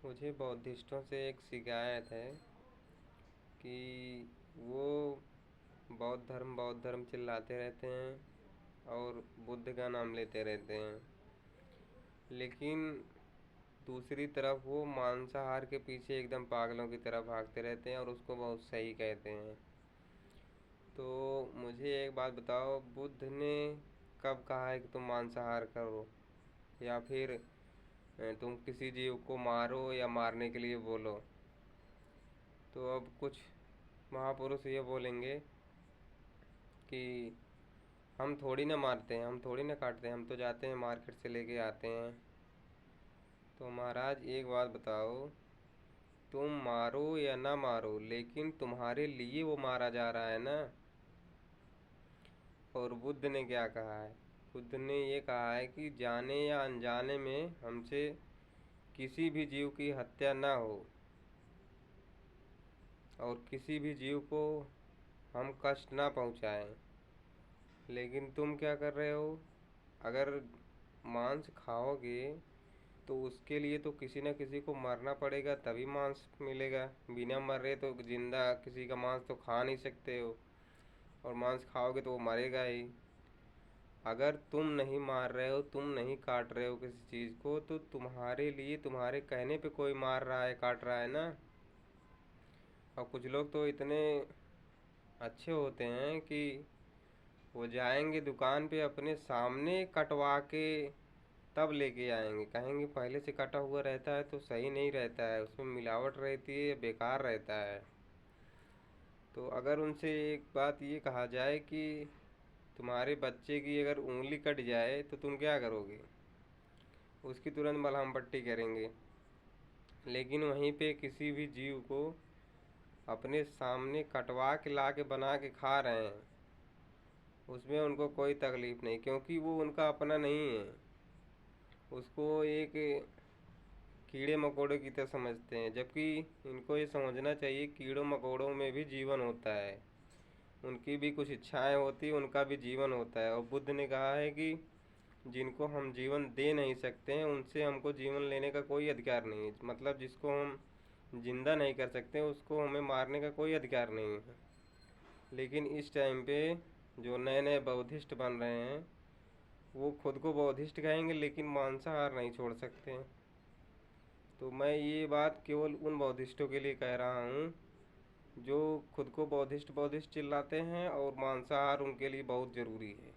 मुझे बौद्धिस्टों से एक शिकायत है कि वो बौद्ध धर्म चिल्लाते रहते हैं और बुद्ध का नाम लेते रहते हैं, लेकिन दूसरी तरफ वो मांसाहार के पीछे एकदम पागलों की तरह भागते रहते हैं और उसको बहुत सही कहते हैं। तो मुझे एक बात बताओ, बुद्ध ने कब कहा है कि तुम मांसाहार करो, या फिर तुम किसी जीव को मारो या मारने के लिए बोलो? तो अब कुछ महापुरुष ये बोलेंगे कि हम थोड़ी ना मारते हैं, हम थोड़ी ना काटते हैं, हम तो जाते हैं मार्केट से लेके आते हैं। तो महाराज एक बात बताओ, तुम मारो या ना मारो, लेकिन तुम्हारे लिए वो मारा जा रहा है ना। और बुद्ध ने क्या कहा है? बुद्ध ने ये कहा है कि जाने या अनजाने में हमसे किसी भी जीव की हत्या ना हो और किसी भी जीव को हम कष्ट ना पहुंचाएं। लेकिन तुम क्या कर रहे हो? अगर मांस खाओगे तो उसके लिए तो किसी न किसी को मरना पड़ेगा, तभी मांस मिलेगा। बिना मरे तो जिंदा किसी का मांस तो खा नहीं सकते हो, और मांस खाओगे तो वो मरेगा ही। अगर तुम नहीं मार रहे हो, तुम नहीं काट रहे हो किसी चीज़ को, तो तुम्हारे लिए तुम्हारे कहने पे कोई मार रहा है, काट रहा है ना। और कुछ लोग तो इतने अच्छे होते हैं कि वो जाएंगे दुकान पे, अपने सामने कटवा के तब लेके आएंगे। कहेंगे पहले से कटा हुआ रहता है तो सही नहीं रहता है, उसमें मिलावट रहती है, बेकार रहता है। तो अगर उनसे एक बात ये कहा जाए कि तुम्हारे बच्चे की अगर उंगली कट जाए तो तुम क्या करोगे? उसकी तुरंत मलहम पट्टी करेंगे। लेकिन वहीं पे किसी भी जीव को अपने सामने कटवा के ला के बना के खा रहे हैं, उसमें उनको कोई तकलीफ़ नहीं, क्योंकि वो उनका अपना नहीं है। उसको एक कीड़े मकोड़े की तरह समझते हैं, जबकि इनको ये समझना चाहिए कीड़ों मकोड़ों में भी जीवन होता है, उनकी भी कुछ इच्छाएं होती हैं, उनका भी जीवन होता है। और बुद्ध ने कहा है कि जिनको हम जीवन दे नहीं सकते हैं उनसे हमको जीवन लेने का कोई अधिकार नहीं है। मतलब जिसको हम जिंदा नहीं कर सकते उसको हमें मारने का कोई अधिकार नहीं है। लेकिन इस टाइम पे जो नए नए बौद्धिस्ट बन रहे हैं वो खुद को बौद्धिस्ट कहेंगे, लेकिन मांसाहार नहीं छोड़ सकते हैं। तो मैं ये बात केवल उन बौद्धिस्टों के लिए कह रहा हूँ जो खुद को बौद्धिस्ट बौद्धिस्ट चिल्लाते हैं और मांसाहार उनके लिए बहुत ज़रूरी है।